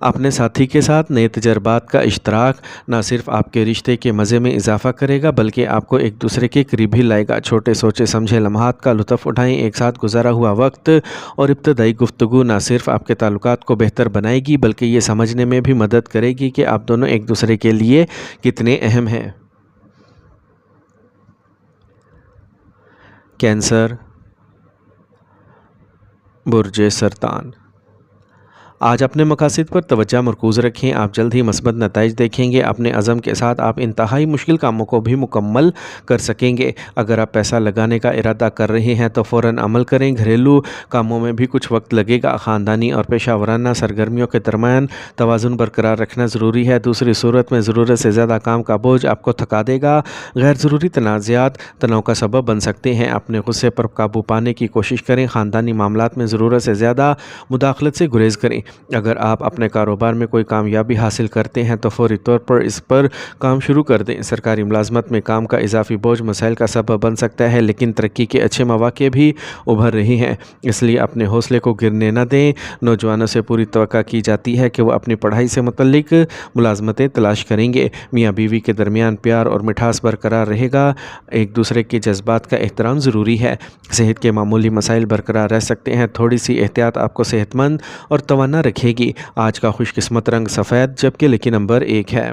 اپنے ساتھی کے ساتھ نئے تجربات کا اشتراک نہ صرف آپ کے رشتے کے مزے میں اضافہ کرے گا بلکہ آپ کو ایک دوسرے کے قریب ہی لائے گا۔ چھوٹے سوچے سمجھے لمحات کا لطف اٹھائیں۔ ایک ساتھ گزارا ہوا وقت اور ابتدائی گفتگو نہ صرف آپ کے تعلقات کو بہتر بنائے گی بلکہ یہ سمجھنے میں بھی مدد کرے گی کہ آپ دونوں ایک دوسرے کے لیے کتنے اہم ہیں۔ کینسر، برج سرطان۔ آج اپنے مقاصد پر توجہ مرکوز رکھیں، آپ جلد ہی مثبت نتائج دیکھیں گے۔ اپنے عزم کے ساتھ آپ انتہائی مشکل کاموں کو بھی مکمل کر سکیں گے۔ اگر آپ پیسہ لگانے کا ارادہ کر رہے ہیں تو فوراً عمل کریں۔ گھریلو کاموں میں بھی کچھ وقت لگے گا۔ خاندانی اور پیشہ ورانہ سرگرمیوں کے درمیان توازن برقرار رکھنا ضروری ہے، دوسری صورت میں ضرورت سے زیادہ کام کا بوجھ آپ کو تھکا دے گا۔ غیر ضروری تنازعات تناؤ کا سبب بن سکتے ہیں، اپنے غصے پر قابو پانے کی کوشش کریں۔ خاندانی معاملات میں ضرورت سے زیادہ مداخلت سے گریز کریں۔ اگر آپ اپنے کاروبار میں کوئی کامیابی حاصل کرتے ہیں تو فوری طور پر اس پر کام شروع کر دیں۔ سرکاری ملازمت میں کام کا اضافی بوجھ مسائل کا سبب بن سکتا ہے، لیکن ترقی کے اچھے مواقع بھی ابھر رہے ہیں، اس لیے اپنے حوصلے کو گرنے نہ دیں۔ نوجوانوں سے پوری توقع کی جاتی ہے کہ وہ اپنی پڑھائی سے متعلق ملازمتیں تلاش کریں گے۔ میاں بیوی کے درمیان پیار اور مٹھاس برقرار رہے گا۔ ایک دوسرے کے جذبات کا احترام ضروری ہے۔ صحت کے معمولی مسائل برقرار رہ سکتے ہیں، تھوڑی سی احتیاط آپ کو صحت مند اور توانا رکھے گی۔ آج کا خوش قسمت رنگ سفید جبکہ لکی نمبر 1 ہے۔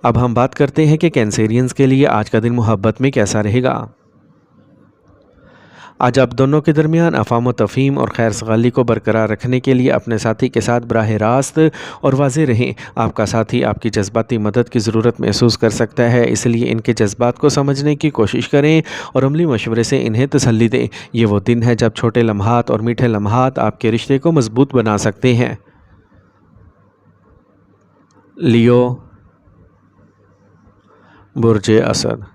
اب ہم بات کرتے ہیں کہ کینسیرینز کے لیے آج کا دن محبت میں کیسا رہے گا۔ آج آپ دونوں کے درمیان افہام و تفہیم اور خیر سگالی کو برقرار رکھنے کے لیے اپنے ساتھی کے ساتھ براہ راست اور واضح رہیں۔ آپ کا ساتھی آپ کی جذباتی مدد کی ضرورت محسوس کر سکتا ہے، اس لیے ان کے جذبات کو سمجھنے کی کوشش کریں اور عملی مشورے سے انہیں تسلی دیں۔ یہ وہ دن ہے جب چھوٹے لمحات اور میٹھے لمحات آپ کے رشتے کو مضبوط بنا سکتے ہیں۔ لیو، برج اسد۔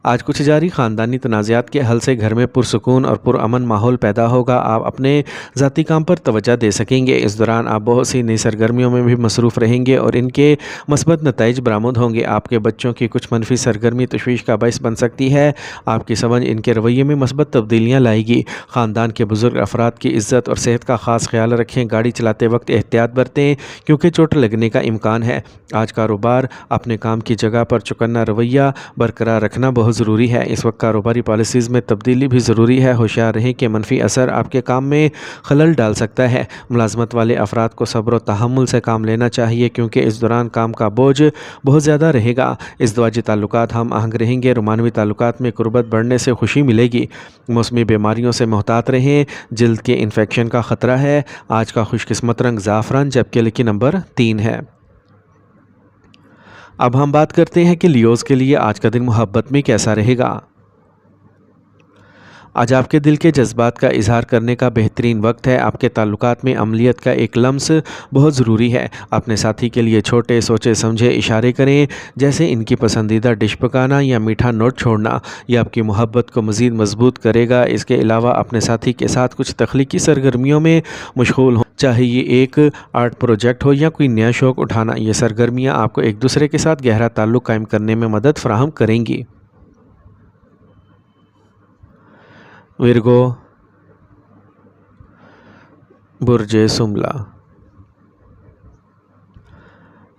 آج کچھ جاری خاندانی تنازعات کے حل سے گھر میں پرسکون اور پرامن ماحول پیدا ہوگا۔ آپ اپنے ذاتی کام پر توجہ دے سکیں گے۔ اس دوران آپ بہت سی نئی سرگرمیوں میں بھی مصروف رہیں گے اور ان کے مثبت نتائج برآمد ہوں گے۔ آپ کے بچوں کی کچھ منفی سرگرمی تشویش کا باعث بن سکتی ہے۔ آپ کی سمجھ ان کے رویے میں مثبت تبدیلیاں لائے گی۔ خاندان کے بزرگ افراد کی عزت اور صحت کا خاص خیال رکھیں۔ گاڑی چلاتے وقت احتیاط برتیں کیونکہ چوٹ لگنے کا امکان ہے۔ آج کاروبار اپنے کام کی جگہ پر چوکنا رویہ برقرار رکھنا بہت ضروری ہے۔ اس وقت کاروباری پالیسیز میں تبدیلی بھی ضروری ہے۔ ہوشیار رہیں کہ منفی اثر آپ کے کام میں خلل ڈال سکتا ہے۔ ملازمت والے افراد کو صبر و تحمل سے کام لینا چاہیے کیونکہ اس دوران کام کا بوجھ بہت زیادہ رہے گا۔ ازدواجی تعلقات ہم آہنگ رہیں گے۔ رومانوی تعلقات میں قربت بڑھنے سے خوشی ملے گی۔ موسمی بیماریوں سے محتاط رہیں، جلد کے انفیکشن کا خطرہ ہے۔ آج کا خوش قسمت رنگ زعفران جبکہ لکی نمبر 3 ہے۔ اب ہم بات کرتے ہیں کہ لیوز کے لیے آج کا دن محبت میں کیسا رہے گا۔ آج آپ کے دل کے جذبات کا اظہار کرنے کا بہترین وقت ہے۔ آپ کے تعلقات میں عملیت کا ایک لمس بہت ضروری ہے۔ اپنے ساتھی کے لیے چھوٹے سوچے سمجھے اشارے کریں، جیسے ان کی پسندیدہ ڈش پکانا یا میٹھا نوٹ چھوڑنا۔ یہ آپ کی محبت کو مزید مضبوط کرے گا۔ اس کے علاوہ اپنے ساتھی کے ساتھ کچھ تخلیقی سرگرمیوں میں مشغول ہوں، چاہے یہ ایک آرٹ پروجیکٹ ہو یا کوئی نیا شوق اٹھانا۔ یہ سرگرمیاں آپ کو ایک دوسرے کے ساتھ گہرا تعلق قائم کرنے میں مدد فراہم کریں گی۔ ورگو، برج سملا۔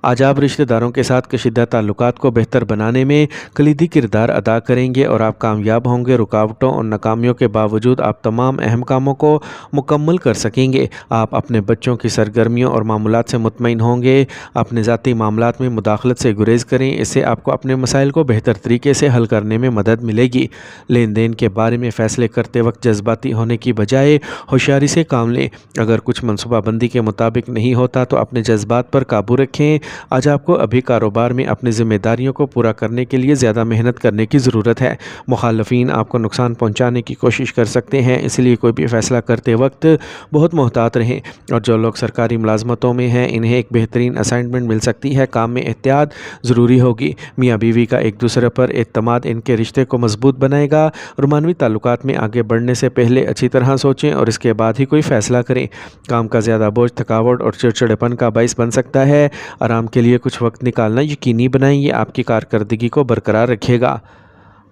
آج آپ رشتہ داروں کے ساتھ کشیدہ تعلقات کو بہتر بنانے میں کلیدی کردار ادا کریں گے اور آپ کامیاب ہوں گے۔ رکاوٹوں اور ناکامیوں کے باوجود آپ تمام اہم کاموں کو مکمل کر سکیں گے۔ آپ اپنے بچوں کی سرگرمیوں اور معمولات سے مطمئن ہوں گے۔ اپنے ذاتی معاملات میں مداخلت سے گریز کریں، اس سے آپ کو اپنے مسائل کو بہتر طریقے سے حل کرنے میں مدد ملے گی۔ لین دین کے بارے میں فیصلے کرتے وقت جذباتی ہونے کی بجائے ہوشیاری سے کام لیں۔ اگر کچھ منصوبہ بندی کے مطابق نہیں ہوتا تو اپنے جذبات پر قابو رکھیں۔ آج آپ کو ابھی کاروبار میں اپنی ذمہ داریوں کو پورا کرنے کے لیے زیادہ محنت کرنے کی ضرورت ہے۔ مخالفین آپ کو نقصان پہنچانے کی کوشش کر سکتے ہیں، اس لیے کوئی بھی فیصلہ کرتے وقت بہت محتاط رہیں۔ اور جو لوگ سرکاری ملازمتوں میں ہیں انہیں ایک بہترین اسائنمنٹ مل سکتی ہے۔ کام میں احتیاط ضروری ہوگی۔ میاں بیوی کا ایک دوسرے پر اعتماد ان کے رشتے کو مضبوط بنائے گا۔ رومانوی تعلقات میں آگے بڑھنے سے پہلے اچھی طرح سوچیں اور اس کے بعد ہی کوئی فیصلہ کریں۔ کام کا زیادہ بوجھ تھکاوٹ اور چڑچڑاپن کا باعث بن سکتا ہے۔ آرام کے لیے کچھ وقت نکالنا یقینی بنائیں، یہ آپ کی کارکردگی کو برقرار رکھے گا۔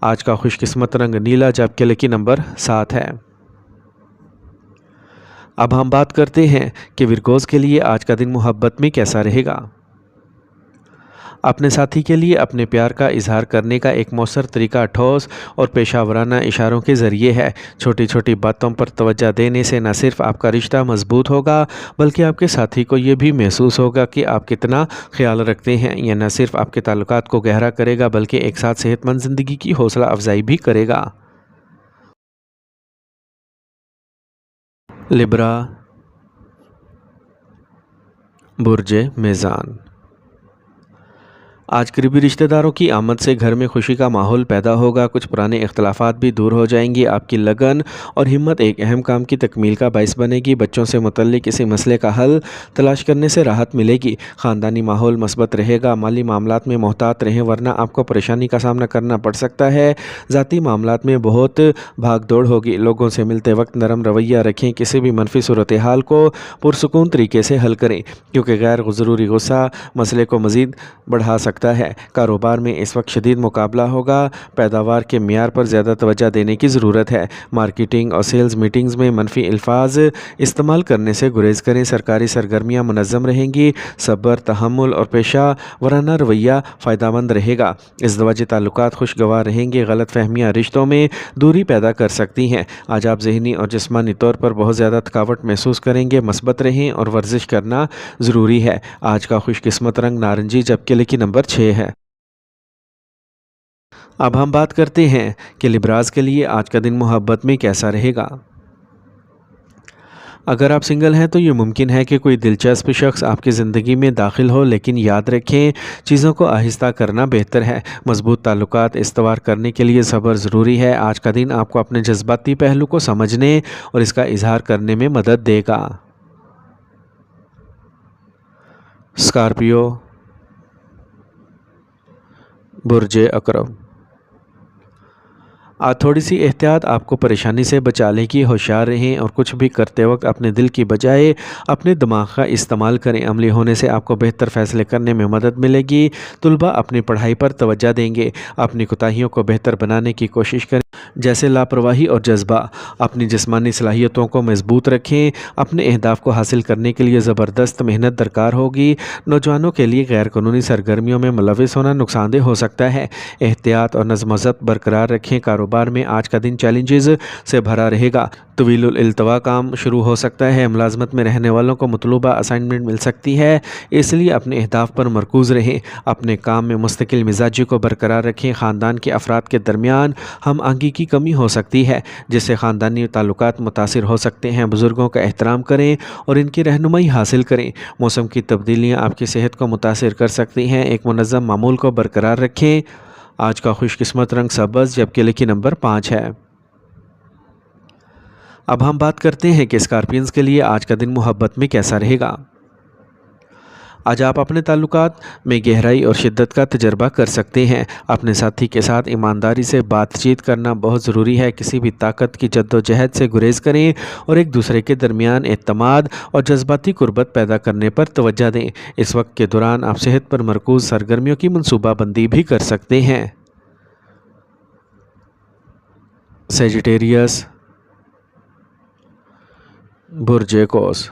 آج کا خوش قسمت رنگ نیلا جبکہ لکی نمبر 7 ہے۔ اب ہم بات کرتے ہیں کہ ورگوز کے لیے آج کا دن محبت میں کیسا رہے گا۔ اپنے ساتھی کے لیے اپنے پیار کا اظہار کرنے کا ایک مؤثر طریقہ ٹھوس اور پیشہ ورانہ اشاروں کے ذریعے ہے۔ چھوٹی چھوٹی باتوں پر توجہ دینے سے نہ صرف آپ کا رشتہ مضبوط ہوگا بلکہ آپ کے ساتھی کو یہ بھی محسوس ہوگا کہ آپ کتنا خیال رکھتے ہیں۔ یہ نہ صرف آپ کے تعلقات کو گہرا کرے گا بلکہ ایک ساتھ صحت مند زندگی کی حوصلہ افزائی بھی کرے گا۔ لبرا، برج میزان۔ آج قریبی رشتہ داروں کی آمد سے گھر میں خوشی کا ماحول پیدا ہوگا۔ کچھ پرانے اختلافات بھی دور ہو جائیں گی۔ آپ کی لگن اور ہمت ایک اہم کام کی تکمیل کا باعث بنے گی۔ بچوں سے متعلق کسی مسئلے کا حل تلاش کرنے سے راحت ملے گی۔ خاندانی ماحول مثبت رہے گا۔ مالی معاملات میں محتاط رہیں ورنہ آپ کو پریشانی کا سامنا کرنا پڑ سکتا ہے۔ ذاتی معاملات میں بہت بھاگ دوڑ ہوگی۔ لوگوں سے ملتے وقت نرم رویہ رکھیں۔ کسی بھی منفی صورتحال کو پرسکون طریقے سے حل کریں کیونکہ غیر ضروری غصہ مسئلے کو مزید بڑھا سکتا ہے۔ کاروبار میں اس وقت شدید مقابلہ ہوگا۔ پیداوار کے معیار پر زیادہ توجہ دینے کی ضرورت ہے۔ مارکیٹنگ اور سیلز میٹنگز میں منفی الفاظ استعمال کرنے سے گریز کریں۔ سرکاری سرگرمیاں منظم رہیں گی۔ صبر، تحمل اور پیشہ ورانہ رویہ فائدہ مند رہے گا۔ ازدواجی تعلقات خوشگوار رہیں گے۔ غلط فہمیاں رشتوں میں دوری پیدا کر سکتی ہیں۔ آج آپ ذہنی اور جسمانی طور پر بہت زیادہ تھکاوٹ محسوس کریں گے۔ مثبت رہیں اور ورزش کرنا ضروری ہے۔ آج کا خوش قسمت رنگ نارنجی جبکہ لکی نمبر 6 ہے۔ اب ہم بات کرتے ہیں کہ لبراز کے لیے آج کا دن محبت میں کیسا رہے گا۔ اگر آپ سنگل ہیں تو یہ ممکن ہے کہ کوئی دلچسپ شخص آپ کی زندگی میں داخل ہو، لیکن یاد رکھیں چیزوں کو آہستہ کرنا بہتر ہے۔ مضبوط تعلقات استوار کرنے کے لیے صبر ضروری ہے۔ آج کا دن آپ کو اپنے جذباتی پہلو کو سمجھنے اور اس کا اظہار کرنے میں مدد دے گا۔ اسکارپیو، برج عقرب۔ آج تھوڑی سی احتیاط آپ کو پریشانی سے بچا لے گی۔ ہوشیار رہیں اور کچھ بھی کرتے وقت اپنے دل کی بجائے اپنے دماغ کا استعمال کریں۔ عملی ہونے سے آپ کو بہتر فیصلے کرنے میں مدد ملے گی۔ طلباء اپنی پڑھائی پر توجہ دیں گے۔ اپنی کوتاہیوں کو بہتر بنانے کی کوشش کریں جیسے لاپرواہی اور جذبہ۔ اپنی جسمانی صلاحیتوں کو مضبوط رکھیں۔ اپنے اہداف کو حاصل کرنے کے لیے زبردست محنت درکار ہوگی۔ نوجوانوں کے لیے غیر قانونی سرگرمیوں میں ملوث ہونا نقصان دہ ہو سکتا ہے۔ احتیاط اور نظم و ضبط برقرار رکھیں۔ کاروبار میں آج کا دن چیلنجز سے بھرا رہے گا۔ طویل الالتوا کام شروع ہو سکتا ہے۔ ملازمت میں رہنے والوں کو مطلوبہ اسائنمنٹ مل سکتی ہے، اس لیے اپنے اہداف پر مرکوز رہیں۔ اپنے کام میں مستقل مزاجی کو برقرار رکھیں۔ خاندان کے افراد کے درمیان ہم آہنگی کی کمی ہو سکتی ہے جس سے خاندانی تعلقات متاثر ہو سکتے ہیں۔ بزرگوں کا احترام کریں اور ان کی رہنمائی حاصل کریں۔ موسم کی تبدیلیاں آپ کی صحت کو متاثر کر سکتی ہیں۔ ایک منظم معمول کو برقرار رکھیں۔ آج کا خوش قسمت رنگ سبز جبکہ لکی نمبر 5 ہے۔ اب ہم بات کرتے ہیں کہ اسکارپینز کے لیے آج کا دن محبت میں کیسا رہے گا۔ آج آپ اپنے تعلقات میں گہرائی اور شدت کا تجربہ کر سکتے ہیں۔ اپنے ساتھی کے ساتھ ایمانداری سے بات چیت کرنا بہت ضروری ہے۔ کسی بھی طاقت کی جد و جہد سے گریز کریں اور ایک دوسرے کے درمیان اعتماد اور جذباتی قربت پیدا کرنے پر توجہ دیں۔ اس وقت کے دوران آپ صحت پر مرکوز سرگرمیوں کی منصوبہ بندی بھی کر سکتے ہیں۔ سیجیٹیریس، برج قوس۔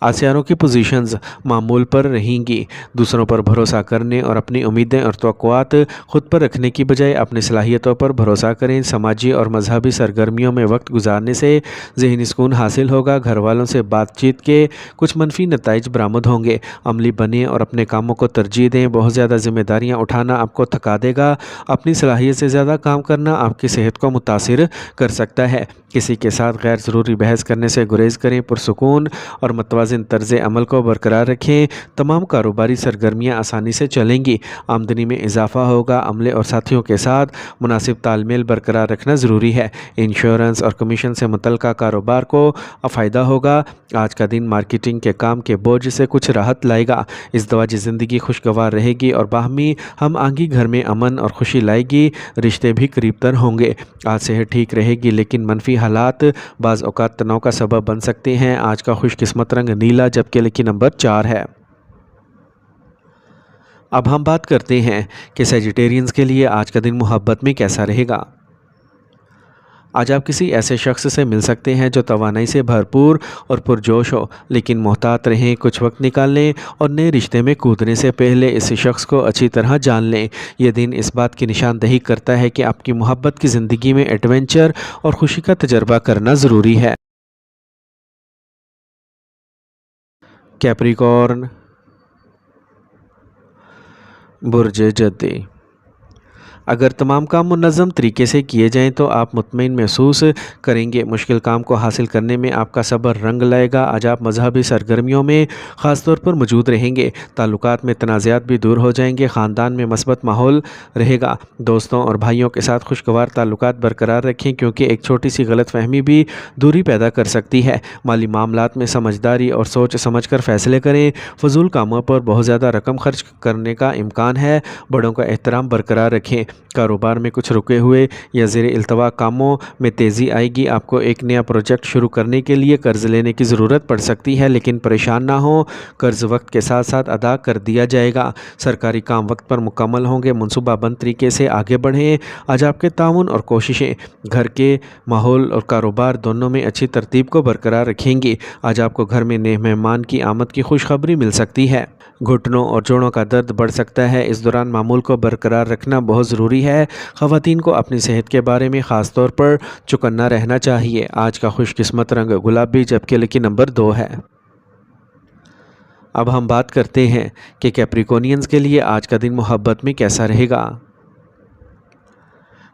آج سیاروں کی پوزیشنز معمول پر رہیں گی۔ دوسروں پر بھروسہ کرنے اور اپنی امیدیں اور توقعات خود پر رکھنے کی بجائے اپنی صلاحیتوں پر بھروسہ کریں۔ سماجی اور مذہبی سرگرمیوں میں وقت گزارنے سے ذہنی سکون حاصل ہوگا۔ گھر والوں سے بات چیت کے کچھ منفی نتائج برآمد ہوں گے۔ عملی بنیں اور اپنے کاموں کو ترجیح دیں۔ بہت زیادہ ذمہ داریاں اٹھانا آپ کو تھکا دے گا۔ اپنی صلاحیت سے زیادہ کام کرنا آپ کی صحت کو متاثر کر سکتا ہے۔ کسی کے ساتھ غیر ضروری بحث کرنے سے گریز کریں۔ پرسکون اور متوازن طرز عمل کو برقرار رکھیں۔ تمام کاروباری سرگرمیاں آسانی سے چلیں گی۔ آمدنی میں اضافہ ہوگا۔ عملے اور ساتھیوں کے ساتھ مناسب تال میل برقرار رکھنا ضروری ہے۔ انشورنس اور کمیشن سے متعلقہ کاروبار کو فائدہ ہوگا۔ آج کا دن مارکیٹنگ کے کام کے بوجھ سے کچھ راحت لائے گا۔ ازدواجی زندگی خوشگوار رہے گی اور باہمی ہم آہنگی گھر میں امن اور خوشی لائے گی۔ رشتے بھی قریب تر ہوں گے۔ آج صحت ٹھیک رہے گی لیکن منفی حالات بعض اوقات تناؤ کا سبب بن سکتے ہیں۔ آج کا خوش قسمت رنگ نیلا جبکہ لکی نمبر 4 ہے۔ اب ہم بات کرتے ہیں کہ سیجیٹیرینز کے لیے آج کا دن محبت میں کیسا رہے گا۔ آج آپ کسی ایسے شخص سے مل سکتے ہیں جو توانائی سے بھرپور اور پرجوش ہو، لیکن محتاط رہیں، کچھ وقت نکال لیں اور نئے رشتے میں کودنے سے پہلے اس شخص کو اچھی طرح جان لیں۔ یہ دن اس بات کی نشاندہی کرتا ہے کہ آپ کی محبت کی زندگی میں ایڈونچر اور خوشی کا تجربہ کرنا ضروری ہے۔ کیپریکارن، برج جدی۔ اگر تمام کام منظم طریقے سے کیے جائیں تو آپ مطمئن محسوس کریں گے۔ مشکل کام کو حاصل کرنے میں آپ کا صبر رنگ لائے گا۔ آج آپ مذہبی سرگرمیوں میں خاص طور پر موجود رہیں گے۔ تعلقات میں تنازعات بھی دور ہو جائیں گے۔ خاندان میں مثبت ماحول رہے گا۔ دوستوں اور بھائیوں کے ساتھ خوشگوار تعلقات برقرار رکھیں، کیونکہ ایک چھوٹی سی غلط فہمی بھی دوری پیدا کر سکتی ہے۔ مالی معاملات میں سمجھداری اور سوچ سمجھ کر فیصلے کریں۔ فضول کاموں پر بہت زیادہ رقم خرچ کرنے کا امکان ہے۔ بڑوں کا احترام برقرار رکھیں۔ کاروبار میں کچھ رکے ہوئے یا زیر التوا کاموں میں تیزی آئے گی۔ آپ کو ایک نیا پروجیکٹ شروع کرنے کے لیے قرض لینے کی ضرورت پڑ سکتی ہے، لیکن پریشان نہ ہوں، قرض وقت کے ساتھ ساتھ ادا کر دیا جائے گا۔ سرکاری کام وقت پر مکمل ہوں گے۔ منصوبہ بند طریقے سے آگے بڑھیں۔ آج آپ کے تعاون اور کوششیں گھر کے ماحول اور کاروبار دونوں میں اچھی ترتیب کو برقرار رکھیں گی۔ آج آپ کو گھر میں نئے مہمان کی آمد کی خوشخبری مل سکتی ہے۔ گھٹنوں اور جوڑوں کا درد بڑھ سکتا ہے، اس دوران معمول کو برقرار رکھنا بہت ضروری ہے۔ خواتین کو اپنی صحت کے بارے میں خاص طور پر چوکنا رہنا چاہیے۔ آج کا خوش قسمت رنگ گلابی، جبکہ لکی نمبر 2 ہے۔ اب ہم بات کرتے ہیں کہ کیپریکونینز کے لیے آج کا دن محبت میں کیسا رہے گا۔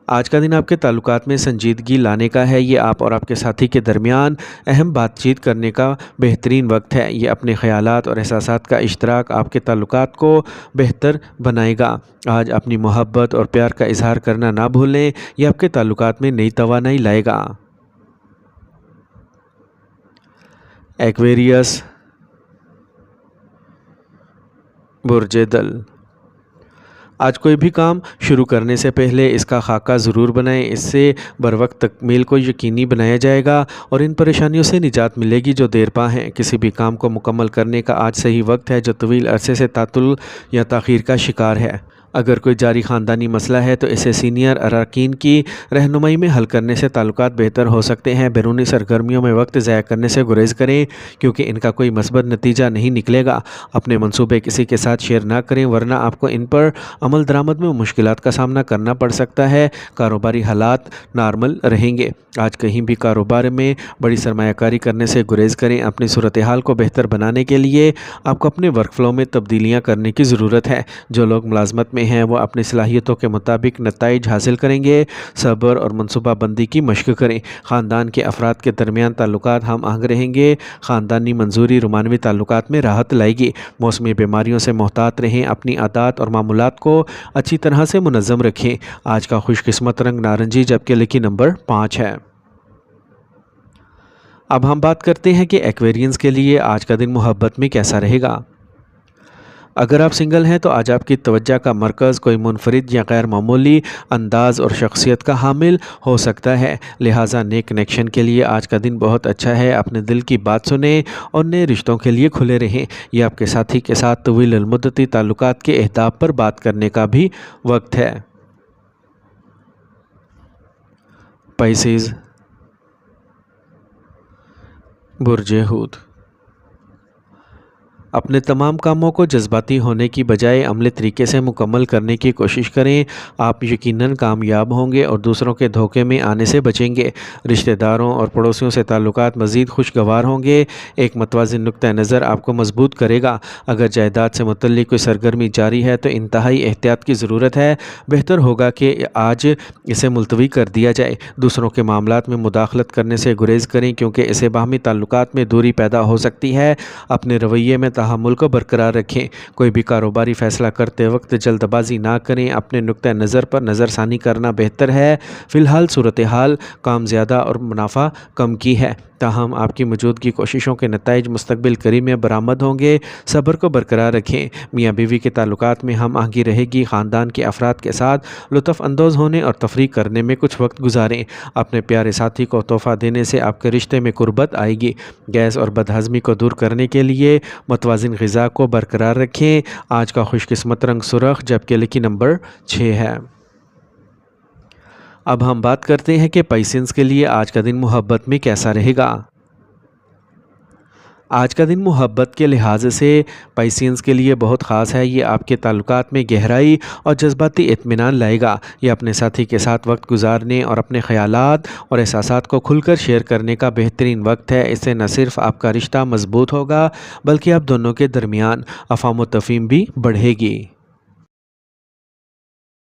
آج کا دن آپ کے تعلقات میں سنجیدگی لانے کا ہے۔ یہ آپ اور آپ کے ساتھی کے درمیان اہم بات چیت کرنے کا بہترین وقت ہے۔ یہ اپنے خیالات اور احساسات کا اشتراک آپ کے تعلقات کو بہتر بنائے گا۔ آج اپنی محبت اور پیار کا اظہار کرنا نہ بھولیں، یہ آپ کے تعلقات میں نئی توانائی لائے گا۔ ایکویریس، برج دل۔ آج کوئی بھی کام شروع کرنے سے پہلے اس کا خاکہ ضرور بنائیں، اس سے بروقت تکمیل کو یقینی بنایا جائے گا اور ان پریشانیوں سے نجات ملے گی جو دیر پا ہیں۔ کسی بھی کام کو مکمل کرنے کا آج صحیح وقت ہے جو طویل عرصے سے تعطل یا تاخیر کا شکار ہے۔ اگر کوئی جاری خاندانی مسئلہ ہے تو اسے سینئر اراکین کی رہنمائی میں حل کرنے سے تعلقات بہتر ہو سکتے ہیں۔ بیرونی سرگرمیوں میں وقت ضائع کرنے سے گریز کریں، کیونکہ ان کا کوئی مثبت نتیجہ نہیں نکلے گا۔ اپنے منصوبے کسی کے ساتھ شیئر نہ کریں، ورنہ آپ کو ان پر عمل درآمد میں مشکلات کا سامنا کرنا پڑ سکتا ہے۔ کاروباری حالات نارمل رہیں گے۔ آج کہیں بھی کاروبار میں بڑی سرمایہ کاری کرنے سے گریز کریں۔ اپنی صورتحال کو بہتر بنانے کے لیے آپ کو اپنے ورک فلو میں تبدیلیاں کرنے کی ضرورت ہے۔ جو لوگ ملازمت میں ہیں وہ اپنی صلاحیتوں کے مطابق نتائج حاصل کریں گے۔ صبر اور منصوبہ بندی کی مشق کریں۔ خاندان کے افراد کے درمیان تعلقات ہم آہنگ رہیں گے۔ خاندانی منظوری رومانوی تعلقات میں راحت لائے گی۔ موسمی بیماریوں سے محتاط رہیں۔ اپنی عادات اور معمولات کو اچھی طرح سے منظم رکھیں۔ آج کا خوش قسمت رنگ نارنجی، جبکہ لکی نمبر 5 ہے۔ اب ہم بات کرتے ہیں کہ ایکویرینز کے لیے آج کا دن محبت میں کیسا رہے گا۔ اگر آپ سنگل ہیں تو آج آپ کی توجہ کا مرکز کوئی منفرد یا غیر معمولی انداز اور شخصیت کا حامل ہو سکتا ہے، لہٰذا نئے کنیکشن کے لیے آج کا دن بہت اچھا ہے۔ اپنے دل کی بات سنیں اور نئے رشتوں کے لیے کھلے رہیں۔ یہ آپ کے ساتھی کے ساتھ طویل المدتی تعلقات کے اہداف پر بات کرنے کا بھی وقت ہے۔ پائسیز، برج حوت۔ اپنے تمام کاموں کو جذباتی ہونے کی بجائے عملی طریقے سے مکمل کرنے کی کوشش کریں۔ آپ یقیناً کامیاب ہوں گے اور دوسروں کے دھوکے میں آنے سے بچیں گے۔ رشتہ داروں اور پڑوسیوں سے تعلقات مزید خوشگوار ہوں گے۔ ایک متوازن نقطہ نظر آپ کو مضبوط کرے گا۔ اگر جائیداد سے متعلق کوئی سرگرمی جاری ہے تو انتہائی احتیاط کی ضرورت ہے۔ بہتر ہوگا کہ آج اسے ملتوی کر دیا جائے۔ دوسروں کے معاملات میں مداخلت کرنے سے گریز کریں، کیونکہ اسے باہمی تعلقات میں دوری پیدا ہو سکتی ہے۔ اپنے رویے میں تحمل کو برقرار رکھیں۔ کوئی بھی کاروباری فیصلہ کرتے وقت جلد بازی نہ کریں۔ اپنے نقطہ نظر پر نظر ثانی کرنا بہتر ہے۔ فی الحال صورتحال کام زیادہ اور منافع کم کی ہے، تاہم آپ کی موجودگی کوششوں کے نتائج مستقبل قریب میں برآمد ہوں گے۔ صبر کو برقرار رکھیں۔ میاں بیوی کے تعلقات میں ہم آہنگی رہے گی۔ خاندان کے افراد کے ساتھ لطف اندوز ہونے اور تفریح کرنے میں کچھ وقت گزاریں۔ اپنے پیارے ساتھی کو تحفہ دینے سے آپ کے رشتے میں قربت آئے گی۔ گیس اور بد ہضمی کو دور کرنے کے لیے متوازن غذا کو برقرار رکھیں۔ آج کا خوش قسمت رنگ سرخ، جبکہ لکی نمبر 6 ہے۔ اب ہم بات کرتے ہیں کہ پیسنس کے لیے آج کا دن محبت میں کیسا رہے گا۔ آج کا دن محبت کے لحاظ سے پیسنس کے لیے بہت خاص ہے۔ یہ آپ کے تعلقات میں گہرائی اور جذباتی اطمینان لائے گا۔ یہ اپنے ساتھی کے ساتھ وقت گزارنے اور اپنے خیالات اور احساسات کو کھل کر شیئر کرنے کا بہترین وقت ہے۔ اس سے نہ صرف آپ کا رشتہ مضبوط ہوگا بلکہ آپ دونوں کے درمیان افہام و تفہیم بھی بڑھے گی۔